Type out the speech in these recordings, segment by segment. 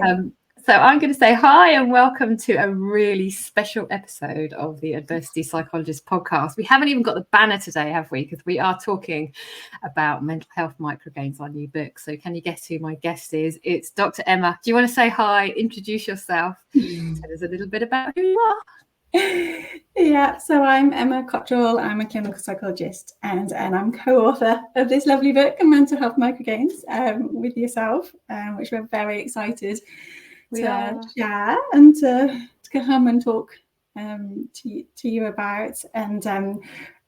So I'm going to say hi and welcome to a really special episode of the Adversity Psychologist Podcast. We haven't even got the banner today, have we? Because we are talking about mental health microgains, our new book. So can you guess who my guest is? It's Dr. Emma. Do you want to say hi, introduce yourself, tell us a little bit about who you are? Yeah, so I'm Emma Cotterill. I'm a clinical psychologist and I'm co-author of this lovely book, Mental Health Microgains, with yourself, which we're very excited to share and to come and talk to you about. And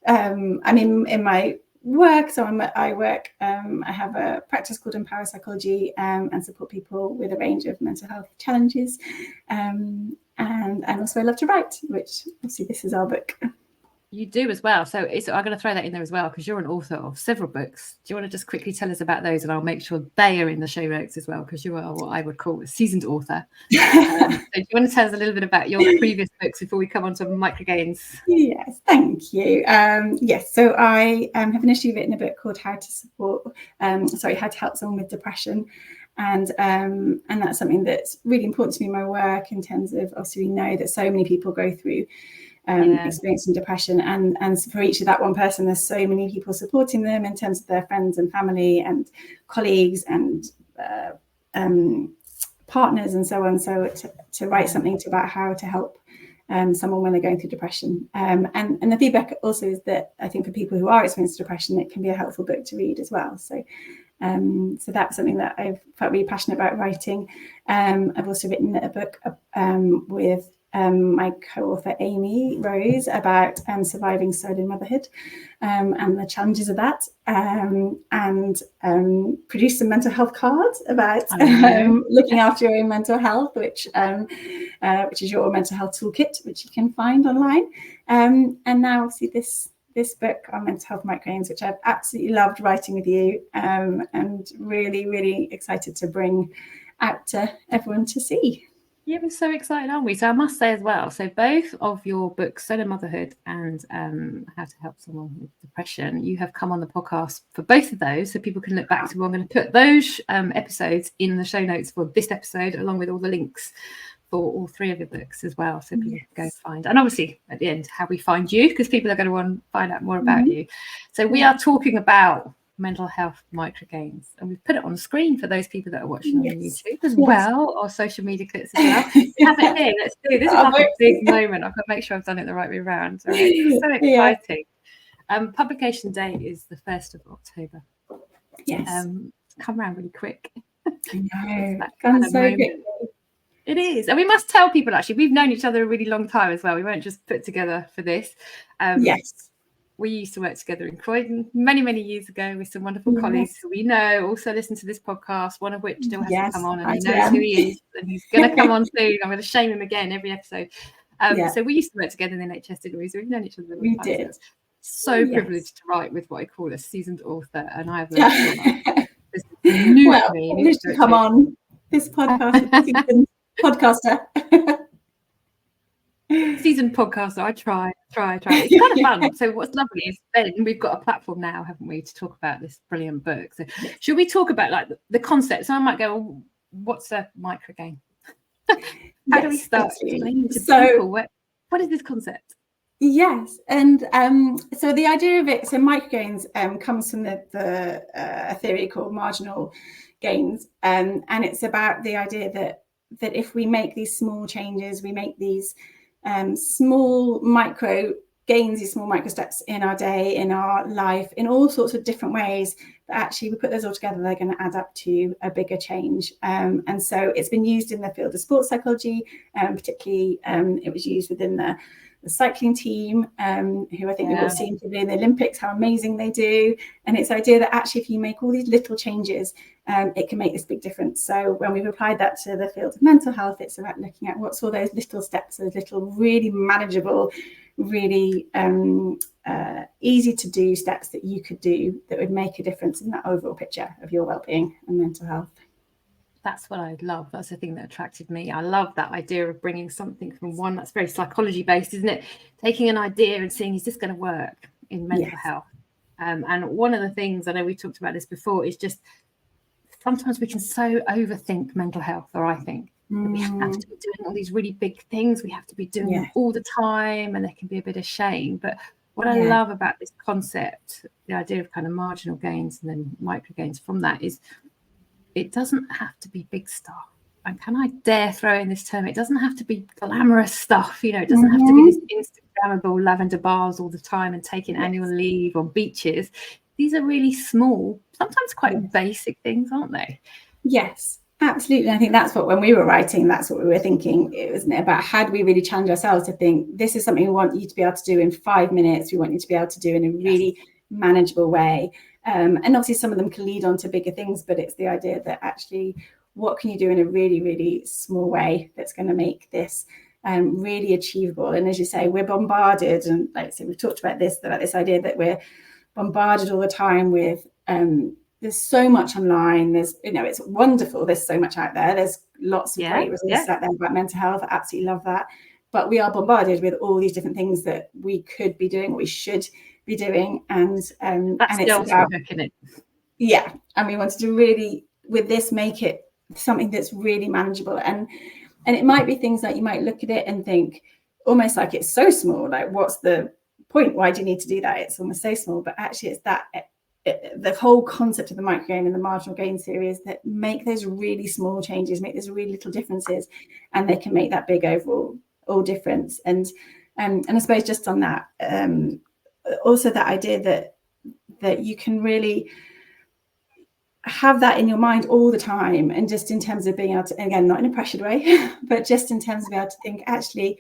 I mean, in my work, so I have a practice called Empower Psychology and support people with a range of mental health challenges. And also I love to write, which obviously this is our book. You do as well. So I'm going to throw that in there as well, because you're an author of several books. Do you want to just quickly tell us about those? And I'll make sure they are in the show notes as well, because you are what I would call a seasoned author. So do you want to tell us a little bit about your previous books before we come on to Microgains? Yes, thank you. Yes, so I have initially written a book called How to Help Someone with Depression. And that's something that's really important to me in my work, in terms of, obviously we know that so many people go through experiencing depression, and for each of that one person there's so many people supporting them in terms of their friends and family and colleagues and partners and so on. So to write something about how to help someone when they're going through depression, and the feedback also is that I think for people who are experiencing depression, it can be a helpful book to read as well. So that's something that I've felt really passionate about writing. I've also written a book with my co-author Amy Rose about surviving solo motherhood and the challenges of that, and produced some mental health cards about looking after your own mental health, which is your mental health toolkit, which you can find online. And now obviously this book on mental health microgains, which I've absolutely loved writing with you, and really, really excited to bring out to everyone to see. Yeah, we're so excited, aren't we? So I must say as well, so both of your books, Solo Motherhood and How to Help Someone with Depression, you have come on the podcast for both of those, so people can look back to. I'm going to put those episodes in the show notes for this episode, along with all the links for all three of your books as well, so people can go find. And obviously at the end, how we find you, because people are going to want to find out more about you. So we are talking about mental health microgains, and we've put it on the screen for those people that are watching on YouTube as well, or social media clips as well. Have it here. Let's do this. Is like a big moment. I've got to make sure I've done it the right way around. So it's so exciting. Publication date is the 1st of October. Yes. Come around really quick. I know. So good. It is. And we must tell people, actually, we've known each other a really long time as well. We weren't just put together for this. Yes. We used to work together in Croydon many, many years ago with some wonderful colleagues who we know also listen to this podcast, one of which still hasn't come on, and he knows who he is, and he's going to come on soon. I'm going to shame him again every episode. So we used to work together in the NHS, didn't we? So we've known each other a long time. Did. So privileged to write with what I call a seasoned author, and I have learned so much. This is new to me. Privileged to come on this podcast. Podcaster. Seasoned podcaster. I try. It's kind of fun. So what's lovely is then we've got a platform now, haven't we, to talk about this brilliant book. So should we talk about like the concept? So I might go, well, what's a microgain? How do we start explaining to people what is this concept? Yes, and so the idea of it, so microgains comes from the theory called marginal gains, and it's about the idea that if we make these small changes, we make these small micro gains, these small micro steps in our day, in our life, in all sorts of different ways, but actually we put those all together, they're going to add up to a bigger change. And so it's been used in the field of sports psychology, particularly it was used within the cycling team, who I think we've all seen in the Olympics, how amazing they do. And it's the idea that actually if you make all these little changes, it can make this big difference. So when we've applied that to the field of mental health, it's about looking at what's all those little steps, those little really manageable, really easy to do steps that you could do that would make a difference in that overall picture of your well-being and mental health. That's what I love. That's the thing that attracted me. I love that idea of bringing something from one that's very psychology based, isn't it? Taking an idea and seeing, is this going to work in mental health? And one of the things, I know we talked about this before, is just sometimes we can so overthink mental health, or I think that we have to be doing all these really big things. We have to be doing them all the time, and there can be a bit of shame. But what I love about this concept, the idea of kind of marginal gains and then micro gains from that, is it doesn't have to be big stuff. And can I dare throw in this term? It doesn't have to be glamorous stuff. You know, it doesn't have to be this Instagrammable lavender bars all the time and taking annual leave on beaches. These are really small, sometimes quite basic things, aren't they? Yes, absolutely. I think that's what, when we were writing, that's what we were thinking. It wasn't about, how do we really challenge ourselves to think, this is something we want you to be able to do in 5 minutes. We want you to be able to do in a really manageable way. And obviously some of them can lead on to bigger things, but it's the idea that actually, what can you do in a really, really small way that's going to make this really achievable? And as you say, we're bombarded, and like I said, we've talked about this idea that we're bombarded all the time with there's so much online. There's, you know, it's wonderful. There's so much out there. There's lots of great resources out there about mental health. I absolutely love that. But we are bombarded with all these different things that we could be doing, we should be doing. And that's and it's about, and we wanted to really, with this, make it something that's really manageable. And it might be things like, you might look at it and think almost like it's so small, like what's the point? Why do you need to do that? It's almost so small. But actually it's that the whole concept of the microgain and the marginal gain series that make those really small changes, make those really little differences, and they can make that big overall difference. And I suppose just on that, also that idea that you can really have that in your mind all the time, and just in terms of being able to, again, not in a pressured way, but just in terms of being able to think, actually,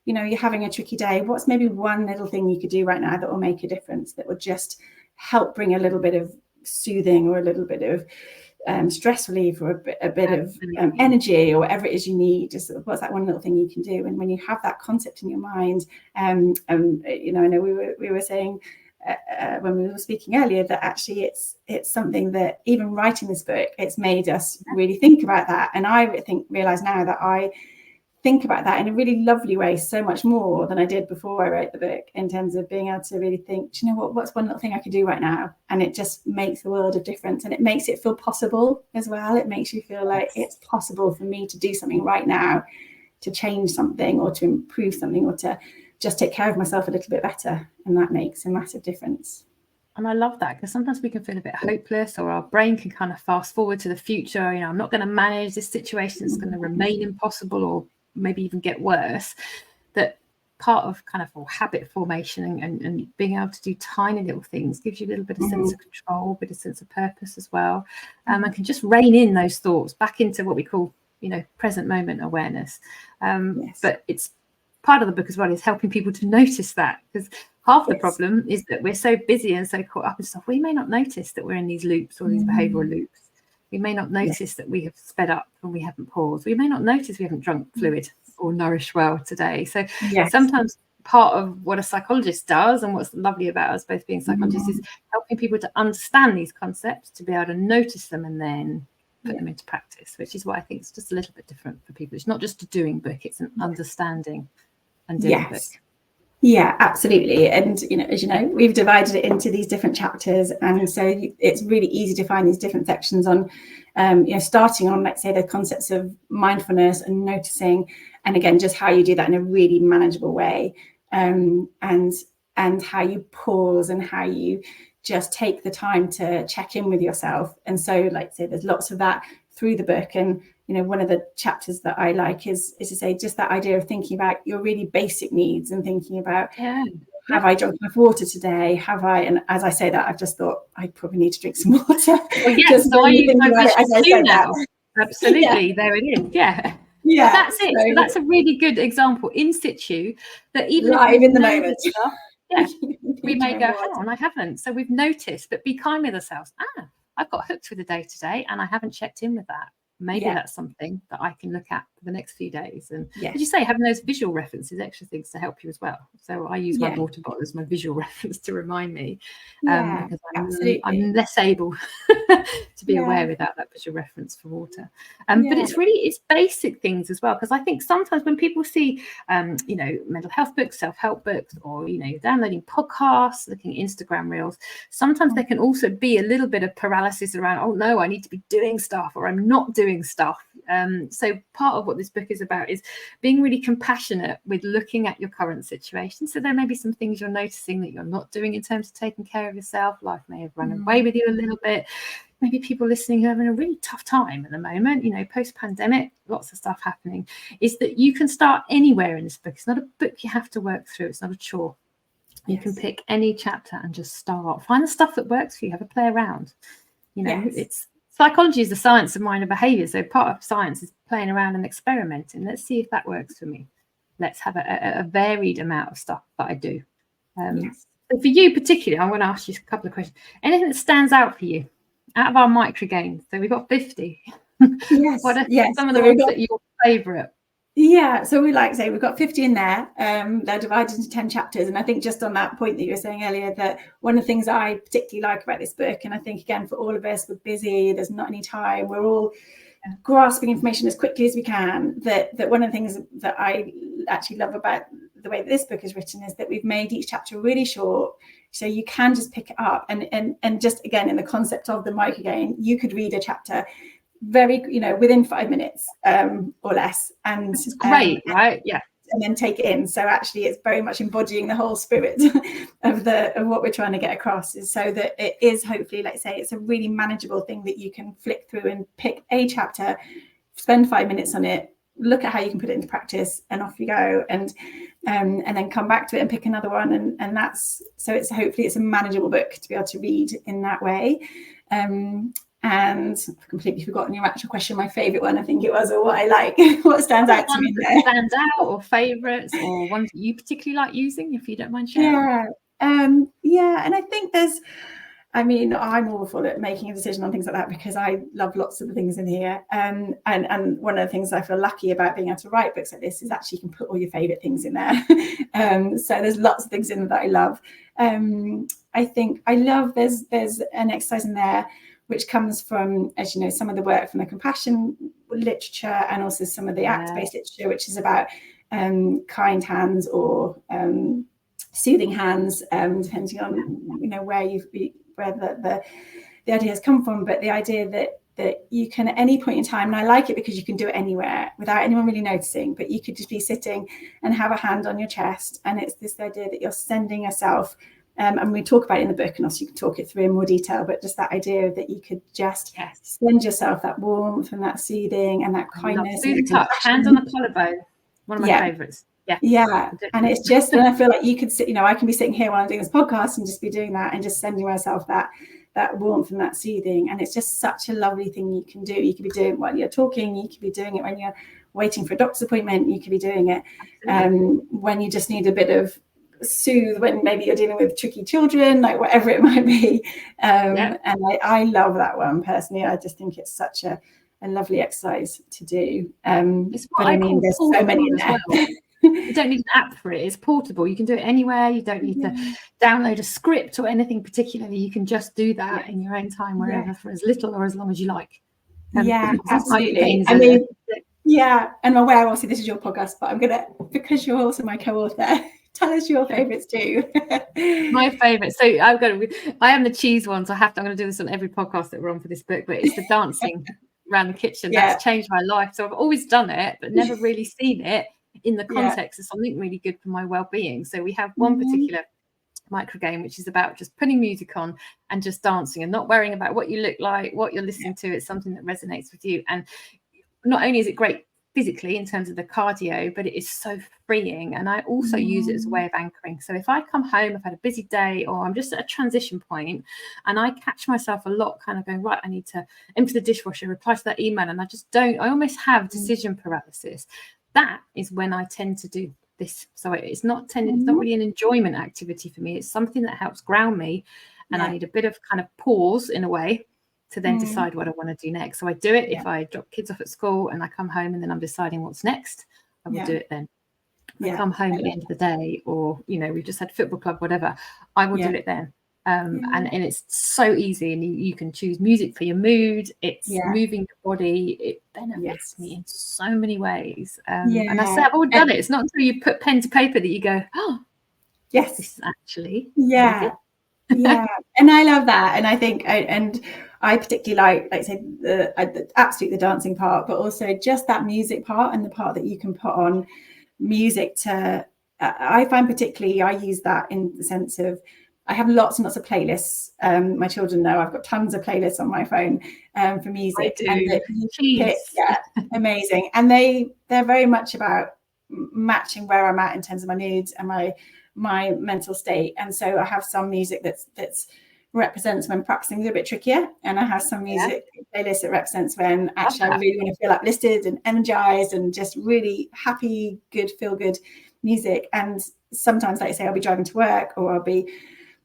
you know, you're having a tricky day, what's maybe one little thing you could do right now that will make a difference, that will just help bring a little bit of soothing, or a little bit of stress relief, or a bit of energy, or whatever it is you need. Just what's that one little thing you can do? And when you have that concept in your mind, you know, I know we were saying when we were speaking earlier that actually it's something that, even writing this book, it's made us really think about that. And I realize now that I think about that in a really lovely way, so much more than I did before I wrote the book, in terms of being able to really think, do you know what's one little thing I could do right now? And it just makes a world of difference, and it makes it feel possible as well. It makes you feel like it's possible for me to do something right now, to change something, or to improve something, or to just take care of myself a little bit better. And that makes a massive difference. And I love that, because sometimes we can feel a bit hopeless, or our brain can kind of fast forward to the future. You know, I'm not going to manage this situation. It's going to remain impossible, or maybe even get worse. That part of kind of habit formation and being able to do tiny little things gives you a little bit of sense of control, a bit of sense of purpose as well. And can just rein in those thoughts back into what we call, you know, present moment awareness. But it's part of the book as well, is helping people to notice that, because half the problem is that we're so busy and so caught up in stuff, we may not notice that we're in these loops, or these behavioural loops. We may not notice that we have sped up and we haven't paused. We may not notice we haven't drunk fluid or nourished well today. So sometimes part of what a psychologist does, and what's lovely about us both being psychologists, is helping people to understand these concepts, to be able to notice them and then put them into practice, which is why I think it's just a little bit different for people. It's not just a doing book, it's an understanding and doing book. Yeah, absolutely. And, you know, as you know, we've divided it into these different chapters. And so it's really easy to find these different sections on, you know, starting on, let's say, the concepts of mindfulness and noticing. And again, just how you do that in a really manageable way. And how you pause, and how you just take the time to check in with yourself. And so, like I say, there's lots of that through the book. And, you know, one of the chapters that I like is to say just that idea of thinking about your really basic needs, and thinking about, have I drunk enough water today? Have I? And as I say that, I've just thought I probably need to drink some water. Well, yes, so you now. Absolutely, there it is. Yeah. But that's it. So that's a really good example in situ, that even live in the moment. Stuff, we may go, hang on, I haven't. So we've noticed, but be kind with ourselves. I've got hooked with the day today, and I haven't checked in with that. Maybe that's something that I can look at for the next few days. And Yes. as you say, having those visual references, extra things to help you as well. So I use my Yeah. water bottle as my visual reference to remind me, Yeah, because absolutely. I'm less able to be aware without that visual reference for water. But it's basic things as well, because I think sometimes when people see mental health books, self-help books, or downloading podcasts, looking at Instagram reels, sometimes there can also be a little bit of paralysis around, oh no, I need to be doing stuff, or I'm not doing stuff. So part of what this book is about is being really compassionate with looking at your current situation. So there may be some things you're noticing that you're not doing in terms of taking care of yourself. Life may have run away with you a little bit. Maybe people listening who are having a really tough time at the moment, post-pandemic, lots of stuff happening, is that you can start anywhere in this book. It's not a book you have to work through. It's not a chore. You can pick any chapter and just start. Find the stuff that works for you. Have a play around. It's psychology is the science of mind and behavior. So part of science is playing around and experimenting. Let's see if that works for me. Let's have a varied amount of stuff that I do. So for you particularly, I'm going to ask you a couple of questions. Anything that stands out for you out of our microgains? So we've got 50. Yes. What are some of the ones that are your favourite? Yeah, so we like to say we've got 50 in there. They're divided into 10 chapters. And I think just on that point that you were saying earlier, that one of the things I particularly like about this book, and I think, again, for all of us, we're busy, there's not any time, we're all grasping information as quickly as we can, that one of the things that I actually love about the way that this book is written is that we've made each chapter really short, so you can just pick it up. And just, again, in the concept of the microgain, you could read a chapter very within 5 minutes or less, and it's great, right? Yeah, and then take it in. So actually it's very much embodying the whole spirit of what we're trying to get across, is so that it is, hopefully, let's say, it's a really manageable thing that you can flick through and pick a chapter, spend 5 minutes on it, look at how you can put it into practice, and off you go, and then come back to it and pick another one, and that's, so it's, hopefully it's a manageable book to be able to read in that way. And I've completely forgotten your actual question. My favourite one, I think it was, or what I like, what stands out to me there. Stands out, or favourites, or ones that you particularly like using, if you don't mind sharing. And I think I'm awful at making a decision on things like that, because I love lots of the things in here. And one of the things I feel lucky about being able to write books like this is actually you can put all your favourite things in there. So there's lots of things in there that I love. I think I love, there's an exercise in there which comes from, as you know, some of the work from the compassion literature, and also some of the act-based literature, which is about kind hands or soothing hands, depending on where the ideas come from. But the idea that you can, at any point in time, and I like it because you can do it anywhere without anyone really noticing, but you could just be sitting and have a hand on your chest, and it's this idea that you're sending yourself. And we talk about it in the book, and also you can talk it through in more detail, but just that idea that you could just send yourself that warmth and that soothing and that kindness. Soothing touch, hands on the collarbone, one of my favourites. Yeah. And it's just, and I feel like you could sit, I can be sitting here while I'm doing this podcast and just be doing that and just sending myself that warmth and that soothing. And it's just such a lovely thing you can do. You could be doing it while you're talking, you could be doing it when you're waiting for a doctor's appointment, you could be doing it when you just need a bit of soothe, when maybe you're dealing with tricky children, like whatever it might be. And I love that one personally. I just think it's such a lovely exercise to do. It's what I mean, there's so many in there. Well. You don't need an app for it. It's portable. You can do it anywhere. You don't need to download a script or anything particularly. You can just do that in your own time, wherever, for as little or as long as you like. Absolutely. And I'm aware, obviously, this is your podcast, but I'm gonna, because you're also my co-author, tell us your favourites too. My favourite. So I am the cheese one, so I'm going to do this on every podcast that we're on for this book, but it's the dancing around the kitchen. That's changed my life. So I've always done it, but never really seen it in the context of something really good for my well-being. So we have one particular microgain, which is about just putting music on and just dancing and not worrying about what you look like, what you're listening to. It's something that resonates with you. And not only is it great physically in terms of the cardio, but it is so freeing. And I also use it as a way of anchoring. So if I come home, I've had a busy day, or I'm just at a transition point, and I catch myself a lot kind of going, right, I need to empty the dishwasher, reply to that email, and I almost have decision paralysis. That is when I tend to do this. So it's not really an enjoyment activity for me. It's something that helps ground me, and I need a bit of kind of pause in a way, to then decide what I want to do next. So I do it if I drop kids off at school and I come home and then I'm deciding what's next, I will do it then. If I come home at the end of the day, or, you know, we've just had football club, whatever, I will do it then. And it's so easy, and you can choose music for your mood. It's moving your body. It benefits me in so many ways. And I say I've all done it. It's not until you put pen to paper that you go, oh, yes, this is actually and I love that. And I think I particularly like say the dancing part, but also just that music part, and the part that you can put on music to I find particularly I use that in the sense of I have lots and lots of playlists. My children know I've got tons of playlists on my phone for music. I do. Amazing. And they're very much about matching where I'm at in terms of my moods and my mental state. And so I have some music that's represents when practicing is a bit trickier, and I have some music playlist that represents when actually I really want to feel uplifted and energized and just really happy, good, feel good music. And sometimes, like I say, I'll be driving to work, or I'll be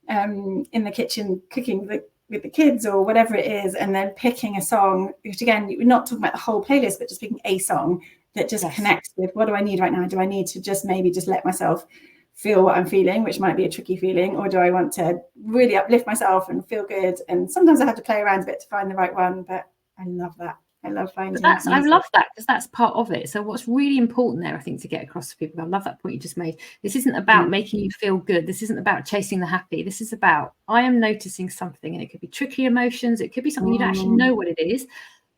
in the kitchen cooking with the kids or whatever it is, and then picking a song, which again, we're not talking about the whole playlist, but just picking a song that just connects with what do I need right now. Do I need to just maybe just let myself feel what I'm feeling, which might be a tricky feeling, or do I want to really uplift myself and feel good? And sometimes I have to play around a bit to find the right one, but I love that. I love finding I love that, because that's part of it. So what's really important there, I think, to get across to people, I love that point you just made. This isn't about making you feel good. This isn't about chasing the happy. This is about, I am noticing something, and it could be tricky emotions. It could be something you don't actually know what it is.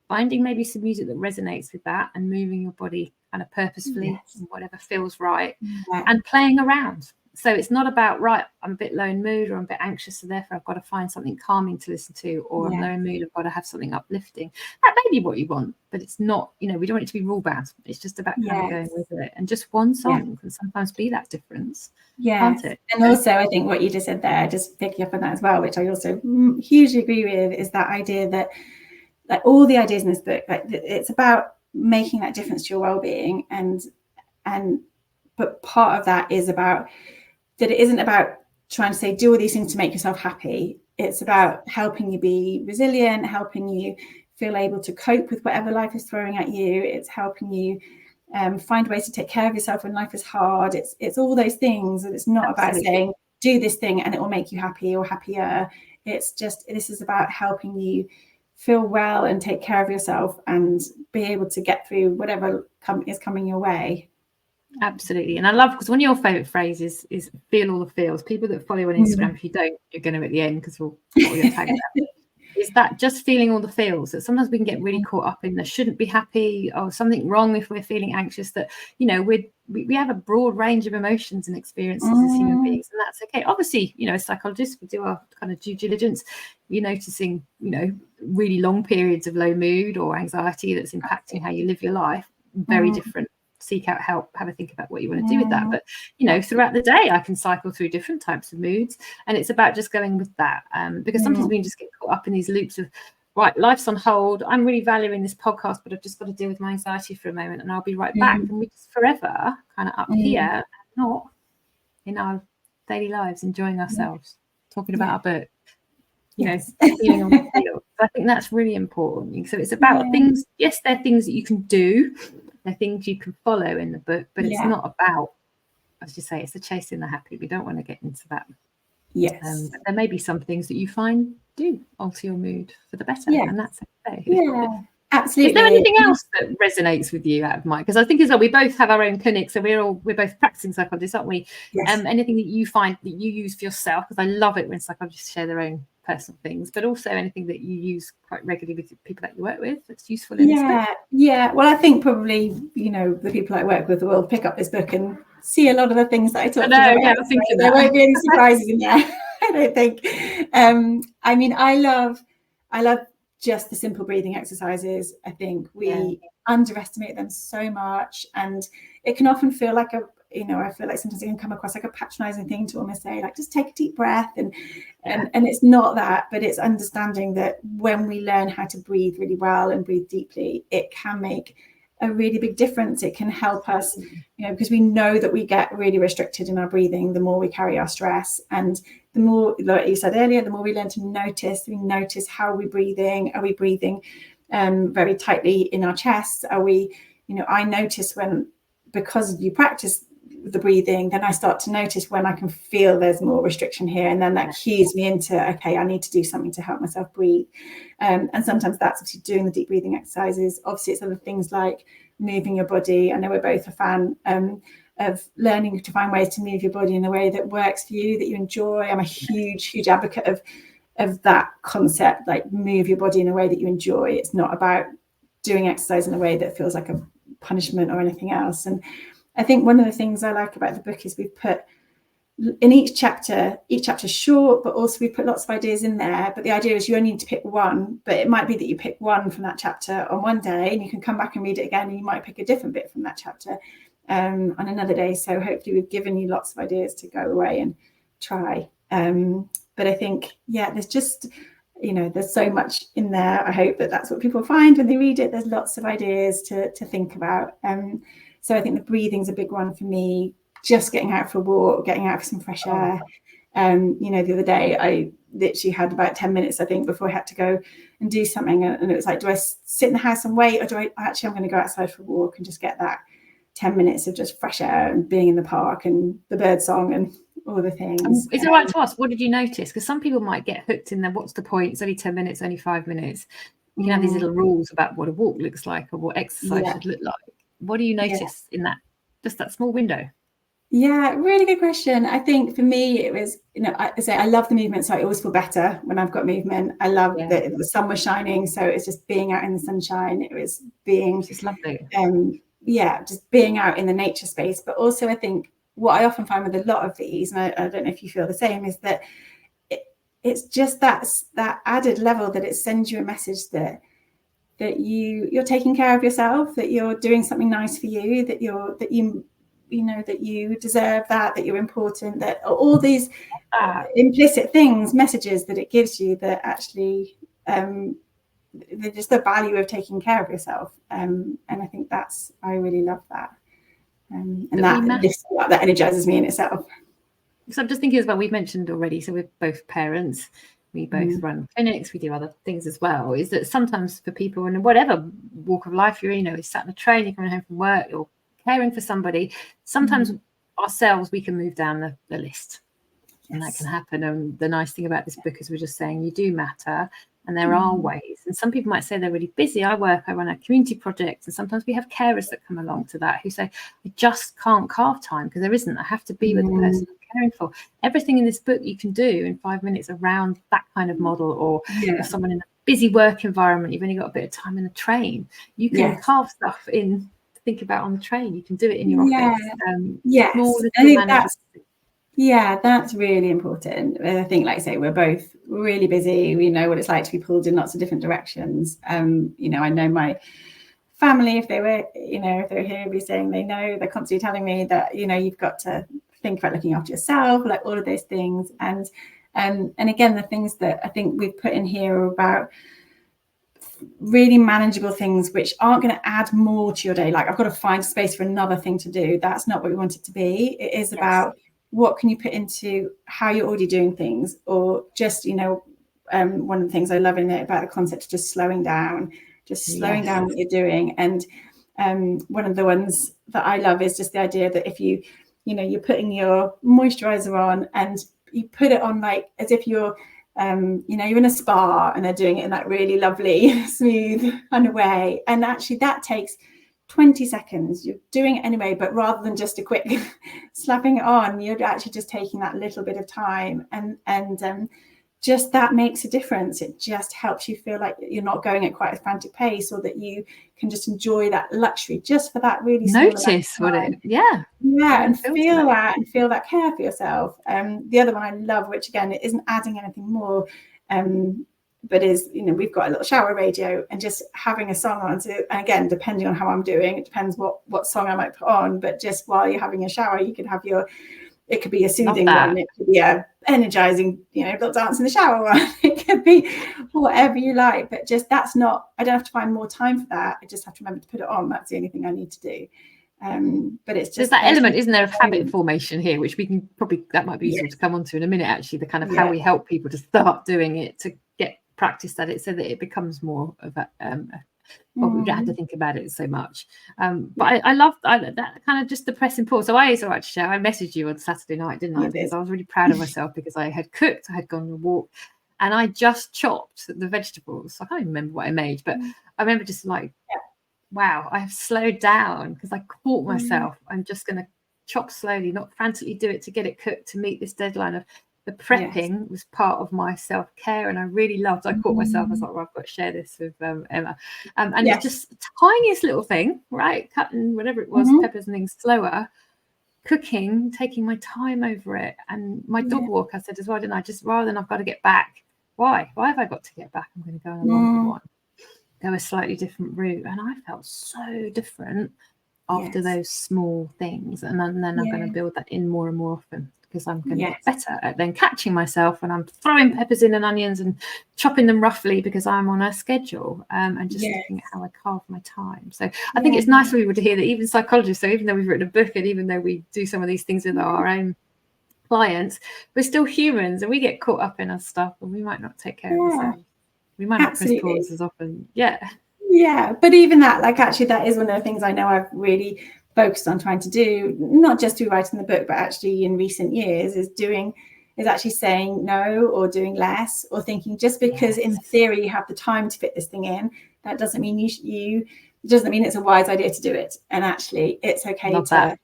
Finding maybe some music that resonates with that, and moving your body kind of purposefully in whatever feels right, and playing around. So it's not about, right, I'm a bit low in mood, or I'm a bit anxious, so therefore I've got to find something calming to listen to, or I'm low in mood, I've got to have something uplifting. That may be what you want, but it's not, you know, we don't want it to be rule bound. It's just about kind of going with it, and just one song can sometimes be that difference, can't it? And also, I think what you just said there, just picking up on that as well, which I also hugely agree with, is that idea that like all the ideas in this book, like it's about making that difference to your well-being, but part of that is about that it isn't about trying to say do all these things to make yourself happy. It's about helping you be resilient, helping you feel able to cope with whatever life is throwing at you. It's helping you find ways to take care of yourself when life is hard. It's all those things. And it's not about saying do this thing and it will make you happy or happier. It's just, this is about helping you feel well and take care of yourself and be able to get through whatever is coming your way. Absolutely. And I love, because one of your favorite phrases is feel all the feels. People that follow you on Instagram, if you don't, you're going to at the end, because we'll tag that. Is that just feeling all the feels, that sometimes we can get really caught up in the shouldn't be happy or something wrong if we're feeling anxious, that, you know, we have a broad range of emotions and experiences as human beings, and that's okay. Obviously, you know, as psychologists, we do our kind of due diligence. You're noticing, you know, really long periods of low mood or anxiety that's impacting how you live your life, very different. Seek out help, have a think about what you want to do with that. But, you know, throughout the day I can cycle through different types of moods, and it's about just going with that, because sometimes we can just get caught up in these loops of, right, life's on hold, I'm really valuing this podcast, but I've just got to deal with my anxiety for a moment and I'll be right back. And we just forever kind of up here and not in our daily lives enjoying ourselves, talking about our book, you know, feeling on the field. I think that's really important. So it's about things, yes, they're things that you can do, they're things you can follow in the book, but it's not about, as you say, it's the chasing the happy. We don't want to get into that. Yes. But there may be some things that you find do alter your mood for the better, and that's okay. Yeah, absolutely. Is there anything else that resonates with you out of Mike? Because I think as well, we both have our own clinic, so we're both practicing psychologists, aren't we? Yes. Anything that you find that you use for yourself, because I love it when psychologists share their own personal things, but also anything that you use quite regularly with people that you work with that's useful in this book. Well, I think probably, you know, the people I work with will pick up this book and see a lot of the things that I talked about. There won't be any surprises in there, I don't think. I mean, I love just the simple breathing exercises. I think we underestimate them so much, and it can often feel like I feel like sometimes it can come across like a patronizing thing to almost say, like, just take a deep breath. And it's not that, but it's understanding that when we learn how to breathe really well and breathe deeply, it can make a really big difference. It can help us, you know, because we know that we get really restricted in our breathing the more we carry our stress. And the more, like you said earlier, the more we learn to notice, how we're breathing. Are we breathing very tightly in our chests? Are we, I notice when, because you practice the breathing, then I start to notice when I can feel there's more restriction here, and then that cues me into, okay, I need to do something to help myself breathe. And sometimes that's obviously doing the deep breathing exercises. Obviously it's other things like moving your body. I know we're both a fan of learning to find ways to move your body in a way that works for you, that you enjoy. I'm a huge advocate of that concept, like move your body in a way that you enjoy. It's not about doing exercise in a way that feels like a punishment or anything else. And I think one of the things I like about the book is we've put in each chapter's short, but also we put lots of ideas in there. But the idea is you only need to pick one, but it might be that you pick one from that chapter on one day and you can come back and read it again, and you might pick a different bit from that chapter on another day. So hopefully we've given you lots of ideas to go away and try. But I think, there's just, there's so much in there. I hope that that's what people find when they read it. There's lots of ideas to think about. So I think the breathing's a big one for me. Just getting out for a walk, getting out for some fresh air. The other day I literally had about 10 minutes, I think, before I had to go and do something. And it was like, do I sit in the house and wait, or do I'm going to go outside for a walk and just get that 10 minutes of just fresh air and being in the park and the bird song and all the things. Is it right to ask, what did you notice? Because some people might get hooked in there. What's the point? It's only 10 minutes, only 5 minutes. You can have these little rules about what a walk looks like or what exercise should look like. What do you notice in that, just that small window? Yeah, really good question. I think for me, it was, I love the movement. So I always feel better when I've got movement. I love that the sun was shining. So it's just being out in the sunshine. It was being, it's lovely. Just being out in the nature space. But also I think what I often find with a lot of these, and I don't know if you feel the same, is that it's just that added level that it sends you a message that you're taking care of yourself, that you're doing something nice for you, that you deserve that you're important, that all these implicit things, messages that it gives you that actually just the value of taking care of yourself. And I think I really love that. And that energizes me in itself. So I'm just thinking as well, we've mentioned already, so we're both parents, we both run clinics, we do other things as well, is that sometimes for people in whatever walk of life you're in, you're sat in a train, you're coming home from work, you're caring for somebody, sometimes ourselves we can move down the list. And that can happen. And the nice thing about this book is we're just saying you do matter, and there are ways. And some people might say they're really busy. I run a community project, and sometimes we have carers that come along to that who say, I just can't carve time because there isn't. I have to be with the person I'm caring for. Everything in this book you can do in 5 minutes around that kind of model, or if someone in a busy work environment, you've only got a bit of time in the train, you can carve stuff in to think about on the train. You can do it in your office. That's really important. I think, like I say, we're both really busy. We know what it's like to be pulled in lots of different directions. I know my family, if they were here, be saying they're constantly telling me that, you've got to think about looking after yourself, like all of those things. And again, the things that I think we've put in here are about really manageable things which aren't going to add more to your day. Like, I've got to find space for another thing to do. That's not what we want it to be. It is about what can you put into how you're already doing things, or just, one of the things I love in it about the concept of just slowing down down what you're doing. And one of the ones that I love is just the idea that if you're putting your moisturizer on and you put it on like as if you're you're in a spa and they're doing it in that really lovely smooth kind of way, and actually that takes 20 seconds. You're doing it anyway, but rather than just a quick slapping it on, you're actually just taking that little bit of time, and just that makes a difference. It just helps you feel like you're not going at quite a frantic pace, or that you can just enjoy that luxury just for that really notice what it and feel that care for yourself. The other one I love, which again it isn't adding anything more, but is, we've got a little shower radio, and just having a song on. So again, depending on how I'm doing, it depends what song I might put on, but just while you're having a shower, you could have it could be a soothing one, it could be a energizing, little dance in the shower one, it could be whatever you like, but just I don't have to find more time for that. I just have to remember to put it on. That's the only thing I need to do. But it's just there's that element, isn't there, of habit formation here, which we can probably, that might be useful to come on to in a minute, actually, the kind of how we help people to start doing it, to get practice at it, so that it becomes more of a well, we don't have to think about it so much. But I love that kind of just the pressing pause. So I messaged you on Saturday night, didn't I? Because I was really proud of myself, because I had cooked, I had gone on a walk, and I just chopped the vegetables. I can't even remember what I made, but I remember just like, wow, I have slowed down, because I caught myself. I'm just going to chop slowly, not frantically do it to get it cooked to meet this deadline of the prepping was part of my self-care. And I really loved, I caught myself, I was like, well, I've got to share this with Emma. And it's just the tiniest little thing, right? Cutting whatever it was, peppers and things slower, cooking, taking my time over it. And my dog walk, I said as well, didn't I? Just rather than I've got to get back. Why have I got to get back? I'm going to go on a longer one. Go a slightly different route, and I felt so different after those small things, and then I'm going to build that in more and more often, because I'm going to get better at then catching myself when I'm throwing peppers in and onions and chopping them roughly, because I'm on a schedule, and just looking at how I carve my time. So I think it's nice for people to hear that even psychologists, so even though we've written a book, and even though we do some of these things with our own clients, we're still humans, and we get caught up in our stuff, and we might not take care of ourselves. We might not press pause as often. But even that, like, actually that is one of the things I know I've really focused on trying to do, not just through writing the book, but actually in recent years, is actually saying no, or doing less, or thinking just because in theory you have the time to fit this thing in, that doesn't mean doesn't mean it's a wise idea to do it. And actually it's okay to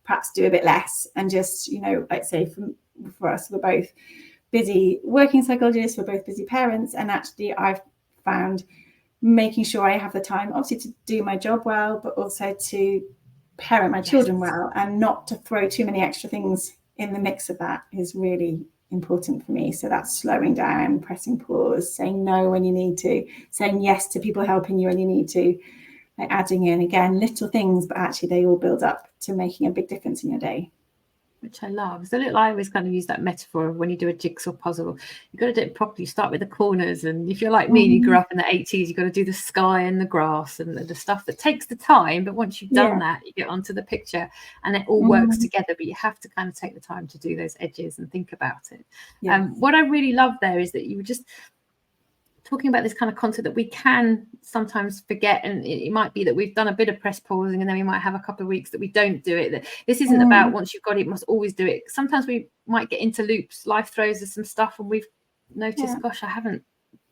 perhaps do a bit less, and just, like say for us, we're both busy working psychologists, we're both busy parents, and actually I've found making sure I have the time, obviously, to do my job well, but also to parent my children well, and not to throw too many extra things in the mix of that, is really important for me. So that's slowing down, pressing pause, saying no when you need to, saying yes to people helping you when you need to, like adding in, again, little things, but actually they all build up to making a big difference in your day. Which I love. So I always kind of use that metaphor of when you do a jigsaw puzzle, you've got to do it properly. You start with the corners, and if you're like me and you grew up in the 80s, you've got to do the sky and the grass and the stuff that takes the time. But once you've done that, you get onto the picture, and it all works together. But you have to kind of take the time to do those edges and think about it. What I really love there is that you were just talking about this kind of concept that we can sometimes forget, and it might be that we've done a bit of press pausing, and then we might have a couple of weeks that we don't do it. That this isn't about once you've got it, you must always do it. Sometimes we might get into loops. Life throws us some stuff, and we've noticed, gosh, I haven't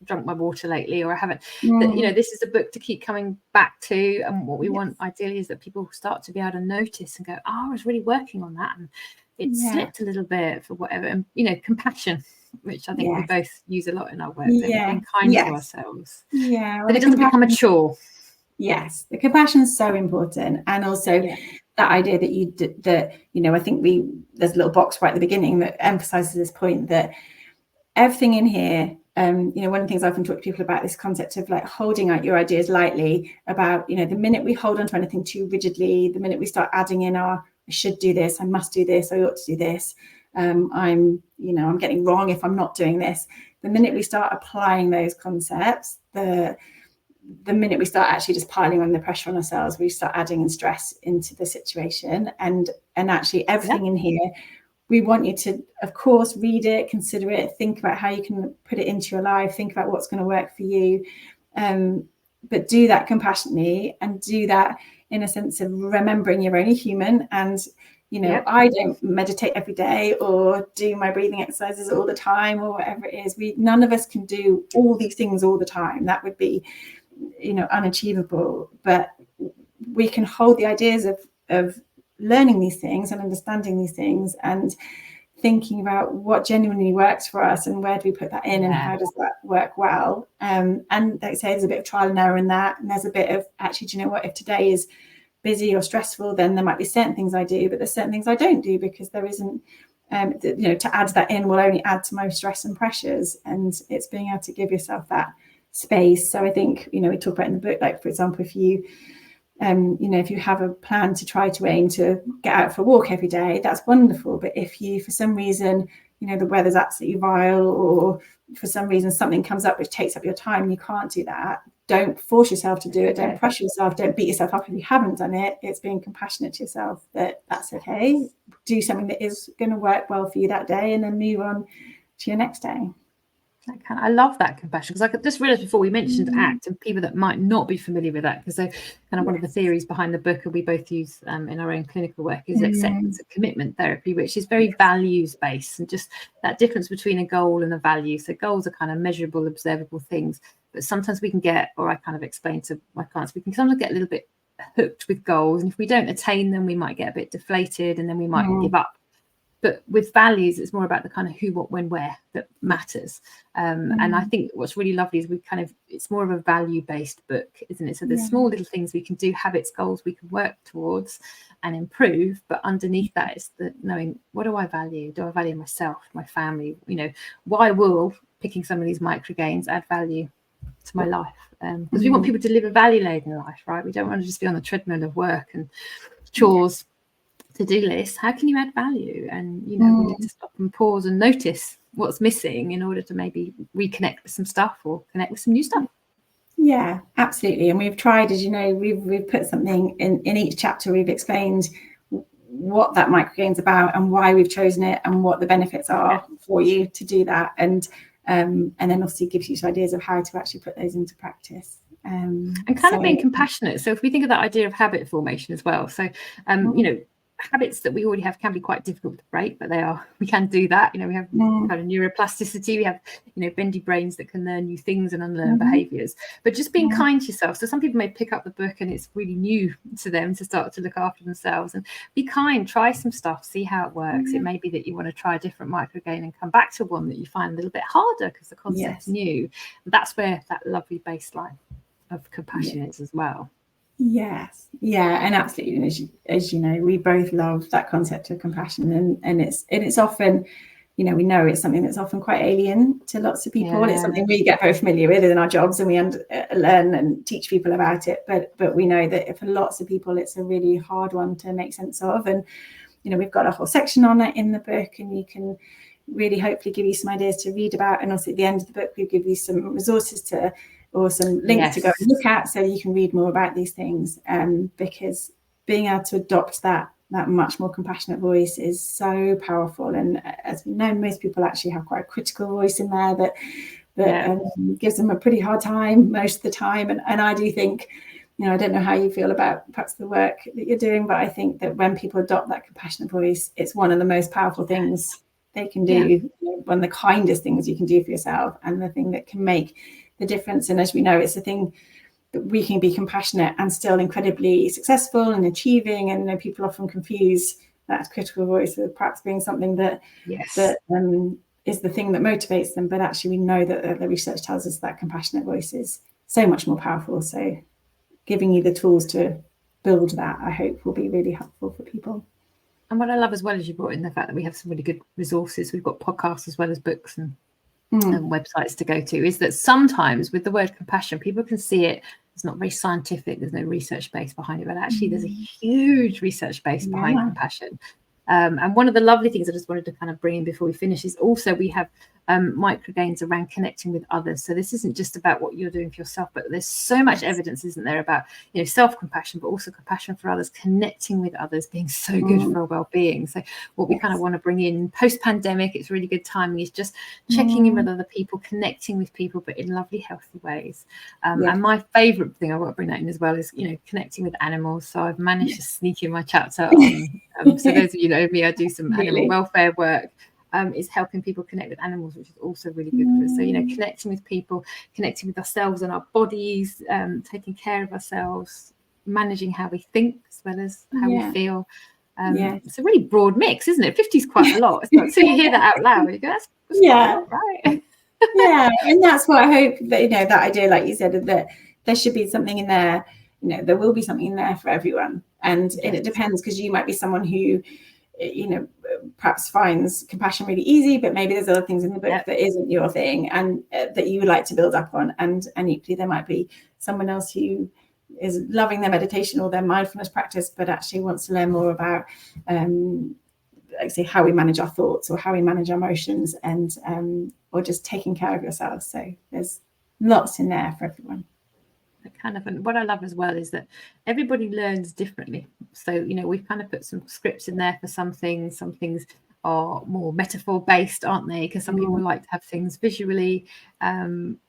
drunk my water lately, or I haven't. That, this is a book to keep coming back to, and what we want ideally is that people start to be able to notice and go, oh, I was really working on that, and it slipped a little bit for whatever. And compassion, which I think we both use a lot in our work, being kind to ourselves. But it doesn't become a chore. Yes, the compassion is so important. And also that idea that I think there's a little box right at the beginning that emphasizes this point, that everything in here, one of the things I often talk to people about, this concept of like holding out your ideas lightly, about, the minute we hold on to anything too rigidly, the minute we start adding in I should do this, I must do this, I ought to do this, I'm getting wrong if I'm not doing this. The minute we start applying those concepts, the minute we start actually just piling on the pressure on ourselves, we start adding in stress into the situation. And actually everything in here, we want you to, of course, read it, consider it, think about how you can put it into your life, think about what's going to work for you. But do that compassionately, and do that in a sense of remembering you're only human. And I don't meditate every day or do my breathing exercises all the time, or whatever it is. None of us can do all these things all the time. That would be, unachievable. But we can hold the ideas of learning these things and understanding these things, and thinking about what genuinely works for us, and where do we put that in, and how does that work well. And like I say, there's a bit of trial and error in that, and there's a bit of, actually, do you know what, if today is busy or stressful, then there might be certain things I do, but there's certain things I don't do, because there isn't, to add that in will only add to my stress and pressures. And it's being able to give yourself that space. So I think, we talk about in the book, like, for example, if you if you have a plan to try to aim to get out for a walk every day, that's wonderful. But if you, for some reason, the weather's absolutely vile, or for some reason something comes up which takes up your time and you can't do that, don't force yourself to do it. Don't pressure yourself. Don't beat yourself up if you haven't done it. It's being compassionate to yourself that that's okay. Do something that is going to work well for you that day, and then move on to your next day. I love that compassion, because I could just realize before we mentioned ACT, and people that might not be familiar with that, because kind of one of the theories behind the book, and we both use in our own clinical work, is acceptance and commitment therapy, which is very values based, and just that difference between a goal and a value. So goals are kind of measurable, observable things, but sometimes we can get, or I kind of explain to my clients, we can sometimes get a little bit hooked with goals, and if we don't attain them, we might get a bit deflated, and then we might give up. But with values, it's more about the kind of who, what, when, where that matters. And I think what's really lovely is it's more of a value-based book, isn't it? So there's small little things we can do, habits, goals we can work towards and improve. But underneath that is the knowing, what do I value? Do I value myself, my family? Why will picking some of these microgains add value to my life? Because we want people to live a value-laden life, right? We don't want to just be on the treadmill of work and chores. To-do list. How can you add value? And we need to stop and pause and notice what's missing in order to maybe reconnect with some stuff or connect with some new stuff. Yeah, absolutely. And we've tried, as you know, we've put something in each chapter. We've explained what that microgain's about and why we've chosen it and what the benefits are for you to do that, and then obviously gives you some ideas of how to actually put those into practice. And kind of being compassionate. So if we think of that idea of habit formation as well, so habits that we already have can be quite difficult to break, but we can do that. We have kind of neuroplasticity, we have bendy brains that can learn new things and unlearn behaviors. But just being kind to yourself. So some people may pick up the book and it's really new to them to start to look after themselves, and be kind, try some stuff, see how it works. It may be that you want to try a different microgain and come back to one that you find a little bit harder because the concept's new. That's where that lovely baseline of compassion is as well. Yes, yeah, and absolutely. And as you know, we both love that concept of compassion, and it's often, we know it's something that's often quite alien to lots of people. It's something we get very familiar with in our jobs, and we learn and teach people about it. But we know that for lots of people, it's a really hard one to make sense of. And we've got a whole section on it in the book, and we can really hopefully give you some ideas to read about. And also at the end of the book, we give you some resources or some links to go and look at, so you can read more about these things, because being able to adopt that much more compassionate voice is so powerful. And as we know, most people actually have quite a critical voice in there that gives them a pretty hard time most of the time. And I do think, I don't know how you feel about perhaps the work that you're doing, but I think that when people adopt that compassionate voice, it's one of the most powerful things they can do, one of the kindest things you can do for yourself, and the thing that can make the difference. And as we know, it's the thing that we can be compassionate and still incredibly successful and achieving. And people often confuse that critical voice with perhaps being something that is the thing that motivates them. But actually, we know that the research tells us that compassionate voice is so much more powerful. So giving you the tools to build that, I hope, will be really helpful for people. And what I love as well is you brought in the fact that we have some really good resources. We've got podcasts as well as books and websites to go to, is that sometimes with the word compassion, people can see it, it's not very scientific, there's no research base behind it, but actually there's a huge research base behind compassion. And one of the lovely things I just wanted to kind of bring in before we finish is also we have microgains around connecting with others. So this isn't just about what you're doing for yourself, but there's so much evidence, isn't there, about self-compassion, but also compassion for others, connecting with others being so good for our well-being. So what we kind of want to bring in post-pandemic, it's really good timing, is just checking in with other people, connecting with people, but in lovely, healthy ways. And my favorite thing I want to bring that in as well is connecting with animals. So I've managed to sneak in my chapter on so those of you know me, I do some animal welfare work. Is helping people connect with animals, which is also really good for us. So connecting with people, connecting with ourselves and our bodies, taking care of ourselves, managing how we think as well as how we feel. It's a really broad mix, isn't it? 50 is quite a lot. So you hear that out loud, you go, that's quite a lot, right? And that's what I hope that that idea, like you said, that there should be something in there. There will be something in there for everyone, and it depends, because you might be someone who perhaps finds compassion really easy, but maybe there's other things in the book that isn't your thing, and that you would like to build up on. And equally, there might be someone else who is loving their meditation or their mindfulness practice, but actually wants to learn more about like say how we manage our thoughts or how we manage our emotions, and or just taking care of yourselves. So there's lots in there for everyone. And what I love as well is that everybody learns differently. So, you know, we've kind of put some scripts in there for some things. Some things are more metaphor based, aren't they? Because some people like to have things visually. And,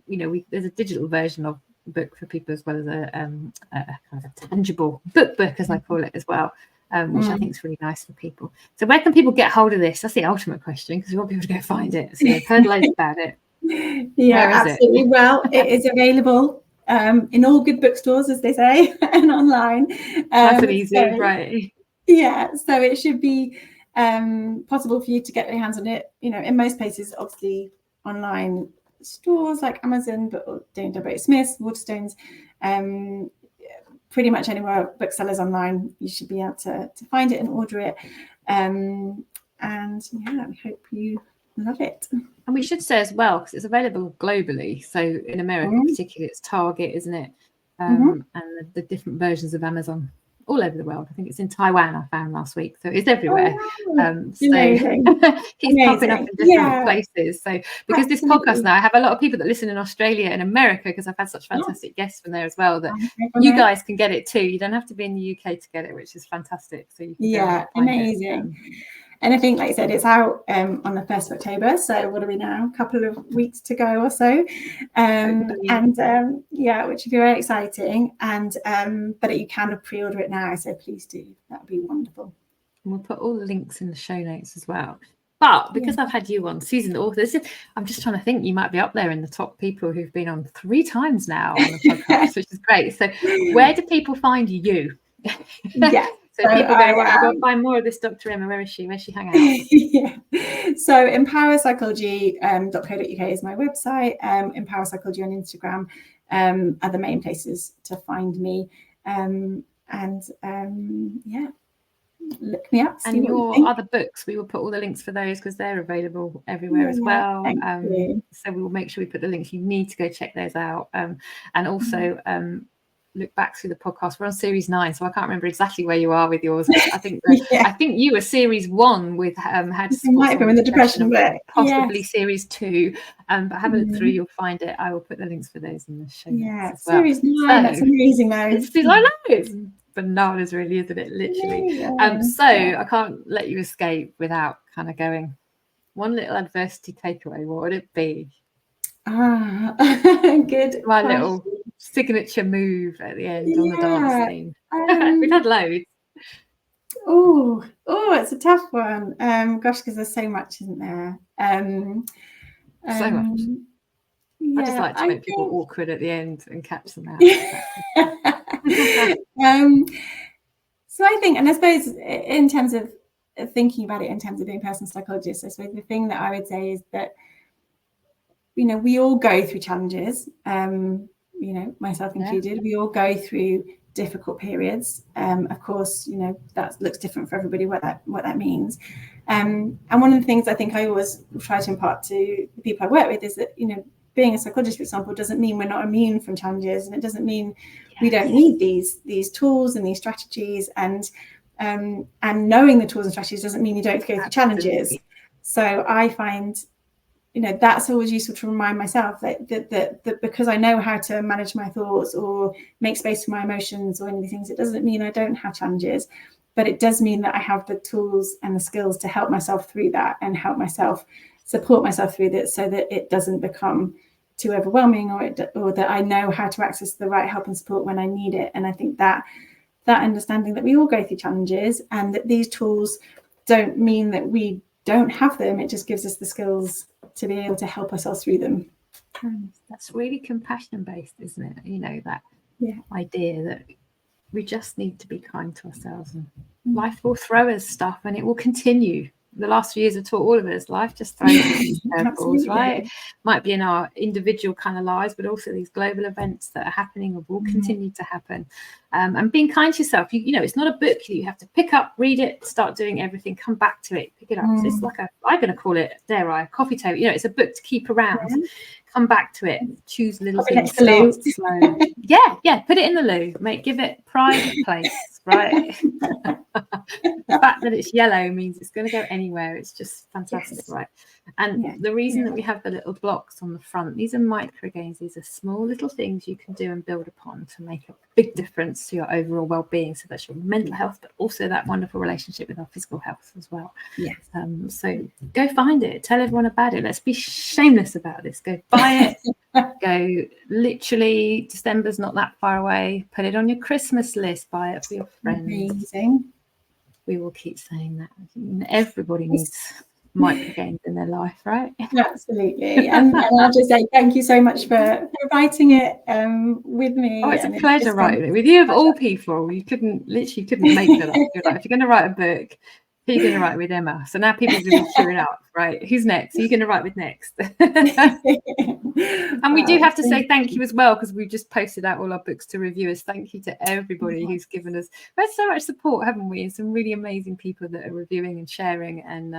you know, there's a digital version of the book for people, as well as a kind of a tangible book, as I call it as well. Which I think is really nice for people. So where can people get hold of this? That's the ultimate question, because we want people to go find it. So they've heard loads about it. Yeah, absolutely. Well, it is available in all good bookstores, as they say, and online. That's an easy, right? Yeah, so it should be possible for you to get your hands on it. You know, in most places, obviously, online stores like Amazon, but W. Smith's, Waterstones, pretty much anywhere booksellers online, you should be able to find it and order it. And yeah, we hope you love it. And we should say as well, because it's available globally. So in America, particularly, it's Target, isn't it? And the different versions of Amazon all over the world. I think it's in Taiwan, I found last week. So it's everywhere. So he's popping up in different places. So because this podcast now, I have a lot of people that listen in Australia and America, because I've had such fantastic guests from there as well, that you guys can get it too. You don't have to be in the UK to get it, which is fantastic. So you can amazing. And I think, like I said, it's out on the 1st of October. So what are we now? A couple of weeks to go or so. Which would be very exciting. And but you can pre-order it now. So please do. That would be wonderful. And we'll put all the links in the show notes as well. But because I've had you on, Susan, the author, I'm just trying to think, you might be up there in the top people who've been on 3 times now on the podcast, which is great. So where do people find you? Yeah. So people go, find more of this Dr. Emma. Where is she? Where's she hang out? So empowerpsychology.co.uk is my website. Empower Psychology on Instagram are the main places to find me. Look me up. And your other books, we will put all the links for those, because they're available everywhere as well. So we will make sure we put the links. You need to go check those out. And also look back through the podcast. We're on series 9, so I can't remember exactly where you are with yours. I think I think you were series 1 with how to support might go in the depression bit, possibly series 2. But have a look through, you'll find it. I will put the links for those in the show notes as well. Series 9, that's amazing though. I know, it's bananas really, isn't it? Literally. So I can't let you escape without kind of going, one little adversity takeaway, what would it be? Good. My little signature move at the end on the dance scene. We've had loads. Oh, it's a tough one. Gosh, because there's so much, isn't there? So much. I just like to make people awkward at the end and catch them out. So I think, and I suppose in terms of thinking about it in terms of being a personal psychologist, I suppose the thing that I would say is that, you know, we all go through challenges, you know, myself included. We all go through difficult periods. Of course, you know, that looks different for everybody, what that means. And one of the things I think I always try to impart to the people I work with is that, you know, being a psychologist, for example, doesn't mean we're not immune from challenges, and it doesn't mean we don't need these tools and these strategies. And knowing the tools and strategies doesn't mean you don't go through challenges. So I find, you know, that's always useful to remind myself that because I know how to manage my thoughts or make space for my emotions or any of these things, it doesn't mean I don't have challenges, but it does mean that I have the tools and the skills to help myself through that and help myself support myself through that, so that it doesn't become too overwhelming, or that I know how to access the right help and support when I need it. And I think that understanding that we all go through challenges, and that these tools don't mean that we don't have them. It just gives us the skills to be able to help ourselves through them. That's really compassion based, isn't it? You know, that idea that we just need to be kind to ourselves, and life will throw us stuff, and it will continue. The last few years have taught all of us, life just throws us these curveballs, right? Might be in our individual kind of lives, but also these global events that are happening or will continue to happen. And being kind to yourself, you know, it's not a book that you have to pick up, read it, start doing everything, come back to it, pick it up. So it's like I'm going to call it, a coffee table. You know, it's a book to keep around. Come back to it, choose little things, start slow. Yeah, put it in the loo, give it pride place, right? The fact that it's yellow means it's going to go anywhere. It's just fantastic, right? And the reason that we have the little blocks on the front, these are microgains. These are small little things you can do and build upon to make a big difference to your overall well-being. So that's your mental health, but also that wonderful relationship with our physical health as well. Yes. So go find it. Tell everyone about it. Let's be shameless about this. Go buy it. Go, literally, December's not that far away. Put it on your Christmas list. Buy it for your friends. Amazing. We will keep saying that. Everybody needs microgains in their life, right? Absolutely. And I'll just say thank you so much for writing it with me. Oh, it's a pleasure writing it with you. Of all people, you couldn't make it up. You're like, if you're going to write a book, who are you going to write with, Emma? So now people are going to be queuing up, right? Who's next? Who are you going to write with next? And we do have to say thank you as well, because we've just posted out all our books to reviewers. Thank you to everybody who's given us. We've had so much support, haven't we? And some really amazing people that are reviewing and sharing, and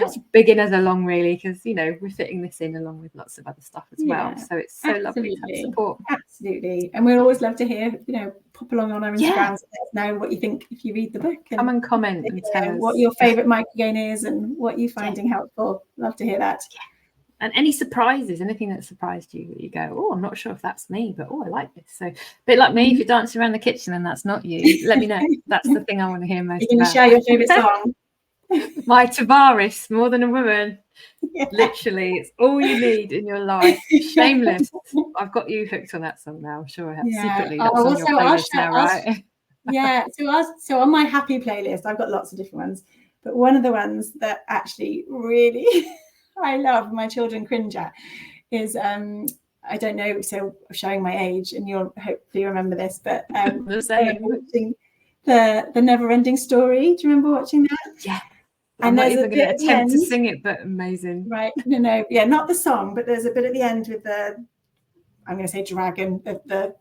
just bigging us along, really, because we're fitting this in along with lots of other stuff as well. So it's so lovely to have support. Absolutely. And we'd always love to hear, pop along on our Instagrams and let us know what you think if you read the book. Come and comment and tell us what your favourite microgain is and what you're finding helpful. Love to hear that. And any surprises, anything that surprised you that you go, oh, I'm not sure if that's me, but I like this. So a bit like me, if you're dancing around the kitchen and that's not you, let me know. That's the thing I want to hear most. You can share your favourite song. My Tavares, More Than a Woman. Literally, it's all you need in your life. Shameless. I've got you hooked on that song now. I'm sure I have. Secretly, that's on your playlist now, right? So on my happy playlist, I've got lots of different ones, but one of the ones that actually really I love, my children cringe at, is I don't know, so I'm showing my age and you'll hopefully remember this, but watching the Never Ending Story. Do you remember watching that? Yeah. I'm not even going to attempt to sing it, but amazing. Right. No. Yeah, not the song, but there's a bit at the end with I'm going to say dragon, the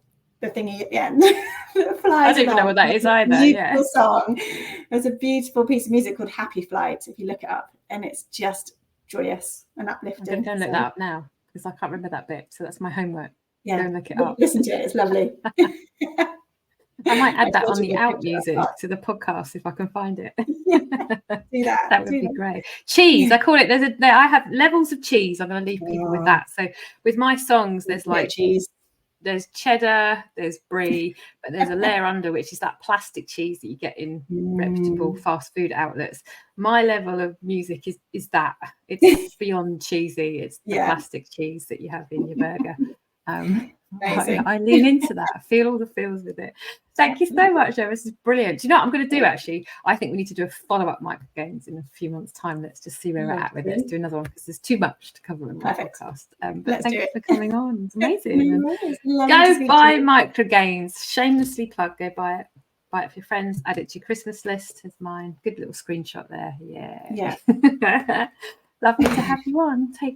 thingy at the end. That flies. I don't even know what that is either. Beautiful song. There's a beautiful piece of music called Happy Flight, if you look it up, and it's just joyous and uplifting. I'm going to look that up now, because I can't remember that bit. So that's my homework. Yeah. Go and look it up. Listen to it. It's lovely. I might add that on the out music to the podcast if I can find it. Do that. That would be great. Cheese, I call it. I have levels of cheese. I'm going to leave people with that. So with my songs, there's like cheese. There's cheddar, there's brie, but there's a layer under, which is that plastic cheese that you get in reputable fast food outlets. My level of music is that. It's beyond cheesy. It's the plastic cheese that you have in your burger. I lean into that. I feel all the feels with it. Thank you so much, Emma. This is brilliant. Do you know what I'm going to do, actually? I think we need to do a follow-up Microgains in a few months' time. Let's just see where we're at with it. Let's do another one, because there's too much to cover in my podcast. But thank you for coming on. It's amazing. Go buy Microgains. Shamelessly plug. Go buy it. Buy it for your friends. Add it to your Christmas list. Here's mine. Good little screenshot there. Yeah. Lovely to have you on. Take